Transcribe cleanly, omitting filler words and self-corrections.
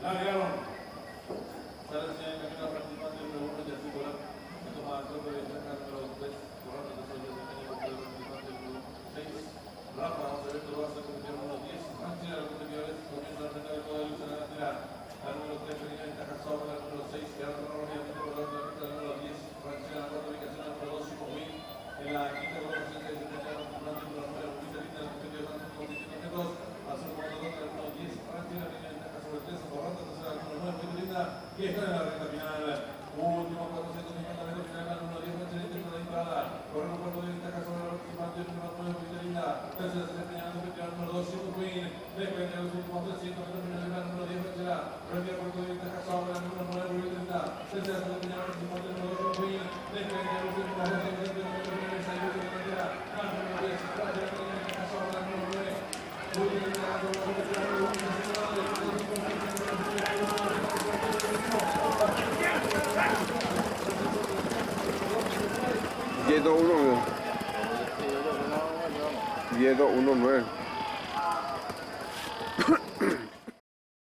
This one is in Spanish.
Largaron. Sale el señor camino a participante número 1 de Artícola. Se toma el troco de destacar número 3. Borrando de sueldo de técnico por el participante número 6. Rafa, vamos a ver todo hace cometido número 10. Manchina, los competidores comienza a frente de toda la luz en la lateral. La número 3 venía ventaja sobre la número 6. Que ahora torna rápidamente por la pista del número 10. Manchina, la cuarta ubicación del número 2. Win. En la quinta colocación se desempeña el participante número 9. Luis Alita, el competidor tanto como 17 metros. Al ser como 2 del número 10. Manchina, venía ventaja sobre el 3. Borrando tercera del número 9. Muy linda. Y está en la recta final. Último 450 metros final. La número 10. Manchina, intenta la entrada. Corre un cuarto de ventaja sobre el participante número 9. Muy linda. Tercera se desempeña el competidor número 2. Win. Después de los últimos 300 metros final. La número 10. Manchina. Prende el cuarto de ventaja sobre la número 9. Muy linda. Tercera se desempeña el participante número 2. Win. Después de los últimos 200 metros final. La número 10. Sobre la número 9. Yedo 1-9.